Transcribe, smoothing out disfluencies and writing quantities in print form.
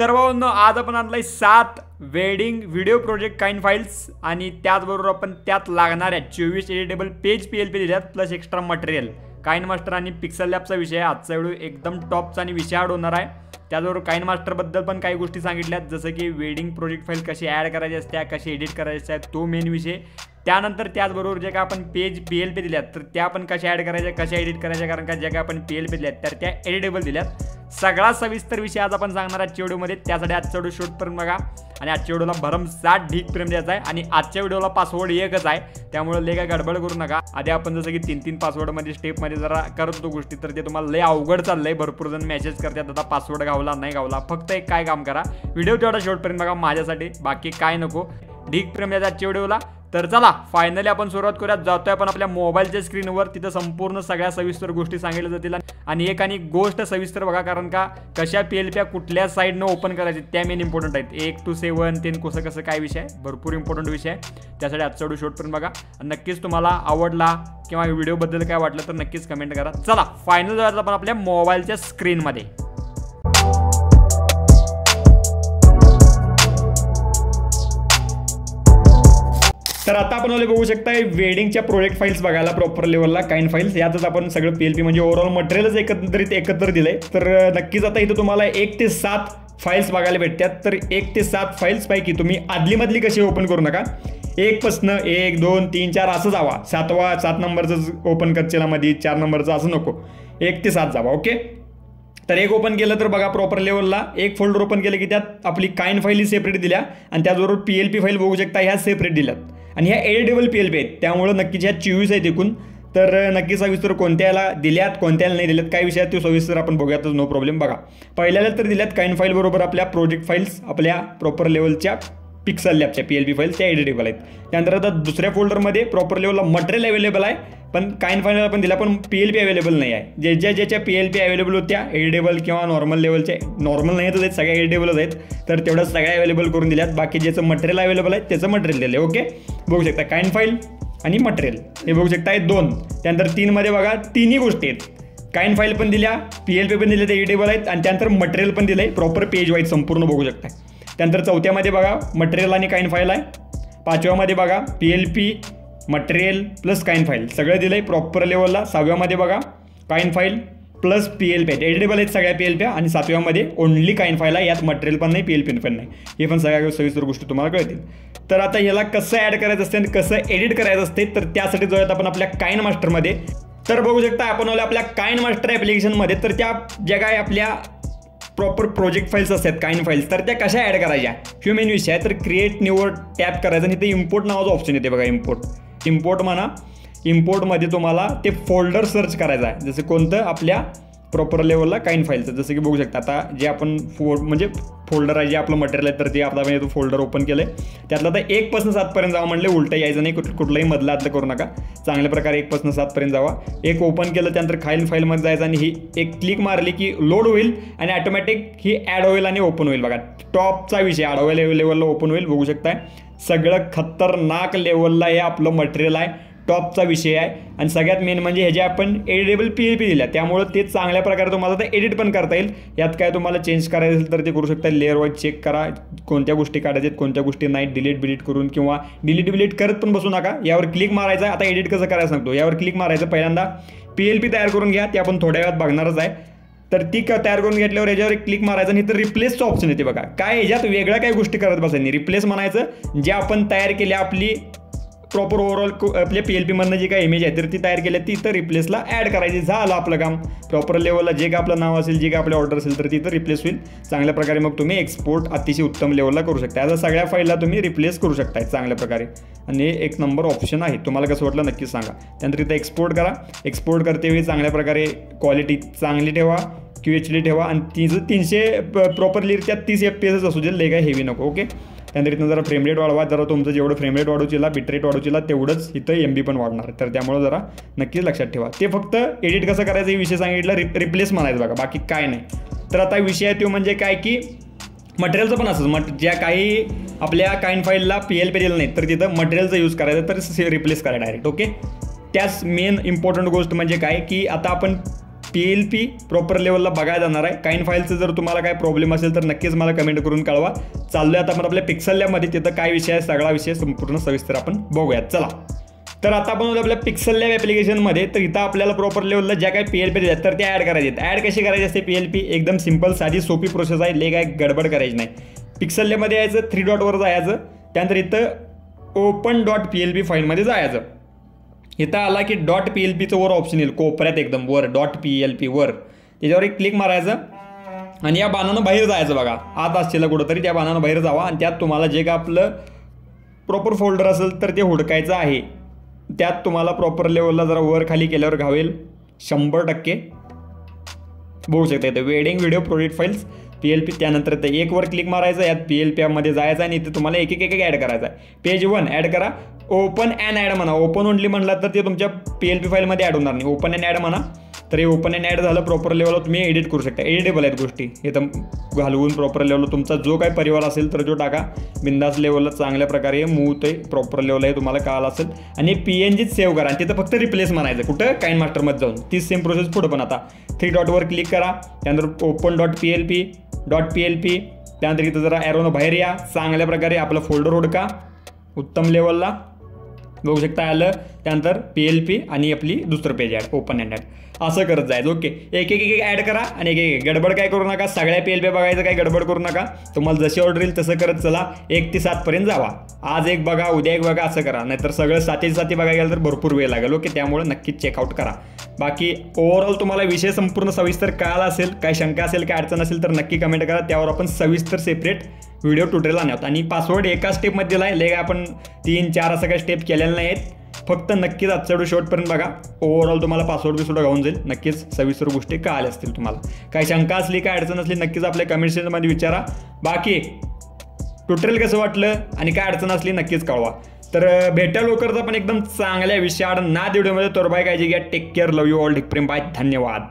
तर भावांनो आज आपण आणलाय 7 wedding video project Kine files आणि त्याचबरोबर आपण त्यात लागणाऱ्या 24 एडिटेबल पेज पीएलपी दिल्यात plus extra material Kine master आणि पिक्सल लॅबचा विषय आजचा व्हिडिओ एकदम टॉपचा आणि विषयाड होणार आहे। त्याचबरोबर काइन मास्टर बद्दल पण काही गोष्टी सांगितल्यात जसं की वेडिंग प्रोजेक्ट फाइल कशी ॲड करायची असते कशी एडिट करायची आहे तो मेन विषय। त्यानंतर त्याचबरोबर जे काय आपण पेज पीएलपी दिल्यात तर त्या पण कशा ॲड करायच्या कशा एडिट करायच्या कारण का जे काय आपण पीएलपी दिल्यात तर त्या एडिटेबल दिल्यात। सगळा सविस्तर विषय आज आपण सांगणार आजच्या व्हिडिओमध्ये। त्यासाठी आजचा व्हिडिओ शूटपर्यंत बघा आणि आजच्या व्हिडिओला भरमसाठ ढीक प्रेम द्यायचा आहे आणि आजच्या व्हिडिओला पासवर्ड एकच आहे त्यामुळे लय काय गडबड करू नका। आधी आपण जसं की 3-3 पासवर्डमध्ये स्टेपमध्ये जरा करत होतो गोष्टी तर ते तुम्हाला लय अवघड चाललंय। भरपूर जण मेसेज करतात आता पासवर्ड गावला नाही गावला। फक्त एक काय काम करा व्हिडिओ तेवढा शेवटपर्यंत बघा माझ्यासाठी बाकी काय नको ढीक प्रेम द्यायचा आजच्या व्हिडिओला। तर चला फायनली आपण सुरुवात करूया। जातोय आपण आपल्या मोबाईलच्या स्क्रीनवर तिथं संपूर्ण सगळ्या सविस्तर गोष्टी सांगितल्या जातील आणि एक आणि गोष्ट सविस्तर बघा कारण का कशा पीएलपी कुठल्या साईडनं ओपन करायची त्या मेन इम्पॉर्टंट आहेत। 1 to 7 10 कसं कसं काय विषय भरपूर इम्पॉर्टंट विषय आहे त्यासाठी आजचा व्हिडिओ शेवटपर्यंत बघा आणि नक्कीच तुम्हाला आवडला किंवा व्हिडिओबद्दल काय वाटलं तर नक्कीच कमेंट करा। चला फायनल जायचं आपण आपल्या मोबाईलच्या स्क्रीनमध्ये। तर आता आपण बघू शकताय वेडिंगच्या प्रोजेक्ट फाइल्स बघायला प्रॉपर लेवलला काइन फाइल्स यातच आपण सगळं पीएलपी म्हणजे ओव्हरऑल मटेरियलच एकत्र दिलंय। तर नक्कीच आता इथं तुम्हाला 1 ते 7 फाइल्स बघायला भेटतात। तर 1 ते 7 फाइल्स पैकी तुम्ही आदलीमधली कशी ओपन करू नका 1 पासून 1 2 3 4 असं जावा 7 नंबरचं ओपन करचेला मध्ये 4 नंबरचं असं नको 1 ते 7 जावा ओके। तर एक ओपन केलं तर बघा प्रॉपर लेवलला एक फोल्डर ओपन केलं की त्यात आपली काइन फाइल सेपरेट दिल्या आणि त्याचबरोबर पीएलपी फाइल बघू शकता ह्या सेपरेट दिल्यात आणि ह्या एडिटेबल पीएलपी आहेत त्यामुळे नक्कीच ह्या 24 आहेत एकूण। तर नक्की सविस्तर कोणत्याला दिल्यात कोणत्याला नाही दिल्यात काय विषयात ते सविस्तर आपण बघूयातच नो प्रॉब्लेम। बघा पहिल्याला तर दिल्यात काइन फाइल बरोबर आपल्या प्रोजेक्ट फाइल्स आपल्या प्रॉपर लेवलच्या पिक्सल लॅबच्या पीएलपी फाइल्स त्या एडिटेबल आहेत। त्यानंतर आता दुसऱ्या फोल्डरमध्ये प्रॉपर लेवलला मटेरियल अवेलेबल आहे पण काइन फाइल आपण दिला पण पीएलपी अवेलेबल नाही आहे। ज्याच्या पीएलपी अवेलेबल होत्या एडिटेबल किंवा नॉर्मल लेवलच्या नॉर्मल नाही तर सगळ्या एडिटेबलच आहेत तर तेवढं सगळ्या अवेलेबल करून दिल्यात। बाकी ज्याचं मटेरियल अवेलेबल आहे त्याचं मटेरियल दिलं ओके। बघू शकता काइन फाइल आणि मटेरियल हे बघू शकता आहे 2। त्यानंतर 3 मध्ये बघा तिन्ही गोष्टी आहेत काइन फाइल पण दिल्या पीएलपी पण दिले ते एडिटेबल आहेत आणि त्यानंतर मटेरियल पण दिलं आहे प्रॉपर पेज वाईज संपूर्ण बघू शकता। त्यानंतर 4थ्यामध्ये बघा मटेरियल आणि काइन फाइल आहे। 5व्यामध्ये बघा PLP material plus Kine file सगळं दिलं आहे प्रॉपर लेवलला। 6व्यामध्ये बघा काइन फाइल प्लस पीएलपी आहेत एडिटेबल आहेत सगळ्या पीएलपी आणि 7व्यामध्ये ओनली काइन फाइल आहे यात मटेरियल पण नाही पीएलपी पण नाही। हे पण सगळ्या सविस्तर गोष्टी तुम्हाला कळतील। तर आता याला कसं ॲड करायचं असते आणि कसं एडिट करायचं असते तर त्यासाठी जाऊयात आपण आपल्या काइन मास्टरमध्ये। तर बघू शकता आपण आपल्या काइन मास्टर ॲप्लिकेशनमध्ये तर त्या ज्या काय आपल्या प्रॉपर प्रोजेक्ट फाइल्स असतात काइन फाइल्स तर त्या कशा ॲड करायच्या हे मेन विषय आहे। तर क्रिएट न्यूवर टॅप करायचं आणि इथे इम्पोर्ट नावाचं ऑप्शन येते बघा इम्पोर्ट म्हणा इम्पोर्टमध्ये तुम्हाला ते फोल्डर सर्च करायचं आहे जसं कोणतं आपल्या प्रॉपर लेवलला काइन फाइलचं जसं की बघू शकता आता जे आपण म्हणजे फोल्डर आहे जे आपलं मटेरियल आहे तर ते आपला तो फोल्डर ओपन केलं आहे त्यातलं आता 1 पासून 7 पर्यंत जावा म्हणले उलटं यायचं नाही कुठलंही मधलं आतलं करू नका चांगल्या प्रकारे 1 पासून 7 पर्यंत जावा। एक ओपन केलं त्यानंतर फाईलमध्ये जायचं आणि ही एक क्लिक मारली की लोड होईल आणि ऑटोमॅटिक ही ॲड होईल आणि ओपन होईल। बघा टॉपचा विषय आडव्या लेवलला ओपन होईल बघू शकताय सगळं खतरनाक लेवलला हे आपलं मटेरियल आहे टॉपचा विषय आहे आणि सगळ्यात मेन म्हणजे ह्याचे आपण एडिटेबल पीएलपी दिल्या त्यामुळे ते चांगल्या प्रकारे तुम्हाला ते एडिट पण करता येईल। यात काय तुम्हाला चेंज करायचं असेल तर ते करू शकता लेअर वाईज चेक करा कोणत्या गोष्टी काढायच्या कोणत्या गोष्टी नाही डिलीट करून किंवा डिलीट करत पण बसू नका यावर क्लिक मारायचं। आता एडिट कसं करायचं सांगतो यावर क्लिक मारायचं पहिल्यांदा पीएलपी तयार करून घ्या ते आपण थोड्या वेळात बघणारच आहे। तर ती तयार करून घेतल्यावर याच्यावर क्लिक मारायचं आणि तर रिप्लेसचं ऑप्शन येते बघा काय ह्याच्यात वेगळ्या काही गोष्टी करत बसायची रिप्लेस म्हणायचं जे आपण तयार केल्या आपली प्रॉपर ओव्हरऑल आपल्या पीएलपीमधनं जी काय इमेज आहे तर ती तयार केली ती तर रिप्लेसला ॲड करायची झालं आपलं काम। प्रॉपर लेवलला जे काय आपलं नाव असेल जे काय आपलं ऑर्डर असेल तर ती तर रिप्लेस होईल चांगल्या प्रकारे मग तुम्ही एक्सपोर्ट अतिशय उत्तम लेवलला करू शकता। आता सगळ्या फाईलला तुम्ही रिप्लेस करू शकताय चांगल्या प्रकारे आणि 1 नंबर ऑप्शन आहे तुम्हाला कसं वाटलं नक्कीच सांगा। त्यानंतर इथं एक्सपोर्ट करा एक्सपोर्ट करतेवेळी चांगल्या प्रकारे क्वालिटी चांगली ठेवा QHD ठेवा आणि तिचं 300 प्रॉपरली त्या 30 FPS असू दे लय काय हेवी नको ओके। त्यानंतर इथं जरा फ्रेम रेट वाढवा जरा तुमचं जेवढं फ्रेम रेट वाढवचिला बिट रेट वाढवचिला तेवढंच इथं MB पण वाढणार तर त्यामुळे जरा नक्कीच लक्षात ठेवा। ते फक्त एडिट कसं करायचं हे विषय सांगितलं रिप्लेस म्हणायचं बघा बाकी काय नाही। तर आता विषय आहे तो म्हणजे काय की मटेरियलचं पण असंच ज्या काही आपल्या काइन फाईलला पीएलपी दिलं नाही तर तिथं मटेरियलचा यूज करायचं तर रिप्लेस करा डायरेक्ट ओके। त्याच मेन इम्पॉर्टंट गोष्ट म्हणजे काय की आता आपण PLP प्रॉपर लेवलला बघायला जाणार आहे. काइन फाईलचं जर तुम्हाला काय प्रॉब्लेम असेल तर नक्कीच मला कमेंट करून कळवा. चाललोय आता आपण आपल्या पिक्सल लॅबमध्ये, तिथं काय विषय आहे सगळा विषय संपूर्ण सविस्तर आपण बघूयात. चला तर आता आपण आपल्या पिक्सल लॅब ॲप्लिकेशनमध्ये, तर इथं आपल्याला प्रॉपर लेवलला ज्या काही PLP आहेत तर त्या ॲड करायचे आहेत. ॲड कशी करायची असते PLP, एकदम सिंपल साधी सोपी प्रोसेस आहे, लय काय गडबड करायची नाही. पिक्सल लॅबमध्ये यायचं, 3 डॉटवर जायचं, त्यानंतर इथं open.plp फाईलमध्ये जायचं. इथं आला की .plpचं वर ऑप्शन येईल कोपऱ्यात एकदम वर, .plp वर, त्याच्यावर एक क्लिक मारायचं आणि या बाणानं बाहेर जायचं. बघा आत असलेलं कुठंतरी त्या बाणानं बाहेर जावा आणि त्यात तुम्हाला जे का आपलं प्रॉपर फोल्डर असेल तर ते हुडकायचं आहे. त्यात तुम्हाला प्रॉपर लेवलला जरा वर खाली केल्यावर घावेल 100%. बघू शकता इथं wedding video project files PLP. त्यानंतर ते एक वर क्लिक मारायचं, यात PLP मध्ये जायचं आणि इथे तुम्हाला एक एक ॲड करायचं आहे. पेज 1 ॲड करा. ओपन अँड ॲड म्हणा. ओपन ओनली म्हणलं तर ते तुमच्या PLP फाईलमध्ये ॲड होणार नाही. ओपन अँड ॲड म्हणा, तर हे ओपन अँड ॲड झालं. प्रॉपर लेवलला तुम्ही एडिट करू शकता. एडिटेबल आहेत गोष्टी इथं घालवून प्रॉपर लेवलला तुमचा जो काय परिवार असेल तर जो टाका. बिंदास लेवलला चांगल्या प्रकारे मूव ते प्रॉपर लेवलला हे तुम्हाला कळालं असेल. आणि PNGत सेव्ह करा आणि तिथं फक्त रिप्लेस म्हणायचं कुठं काइन मास्टरमध्ये जाऊन. तीच सेम प्रोसेस पुढं पण आता 3 डॉटवर क्लिक करा, त्यानंतर open.plp, त्यानंतर इथं जरा ॲरोनं बाहेर या, चांगल्या प्रकारे आपलं फोल्डर हुडका उत्तम लेवलला. बघू शकता आलं. त्यानंतर PLP आणि आपली दुसरं page add, open and add, असं करत जायचं. ओके, एक एक ॲड करा आणि एक गडबड काय करू नका. सगळ्या PLP बघायचं, काय गडबड करू नका. तुम्हाला जशी ऑर्डर येईल तसं करत चला. 1 ते 7 पर्यंत जावा. आज एक बघा, उद्या एक बघा, असं करा. नाहीतर सगळं साथी बघायला गेलं तर भरपूर वेळ लागेल. ओके, त्यामुळे नक्कीच चेकआउट करा. बाकी ओव्हरऑल तुम्हाला विषय संपूर्ण सविस्तर कळाला असेल, काय शंका असेल, काय अडचण असेल तर नक्की कमेंट करा. त्यावर आपण सविस्तर सेपरेट व्हिडिओ ट्युटोरियल आणत. आणि पासवर्ड एका स्टेपमध्ये दिला आहे, आपण 3-4 असं काही स्टेप केलेल्या नाहीत. फक्त नक्कीच आजच्या व्हिडिओ शेवटपर्यंत बघा. ओव्हरऑल तुम्हाला पासवर्ड बिसवर्ड घाऊन जाईल. नक्कीच सविस्तर गोष्टी कळाल्या असतील तुम्हाला. काही शंका असली, काय अडचण असली नक्कीच आपल्या कमेंट सेक्शनमध्ये विचारा. बाकी ट्युटोरियल कसं वाटलं आणि काय अडचण असली नक्कीच कळवा. तर भेटा लवकरच आपण एकदम चांगल्या विषयावर ना व्हिडिओमध्ये. तर बाय, काळजी घ्या. Take care. Love you all. ढिक प्रेम. बाय. धन्यवाद.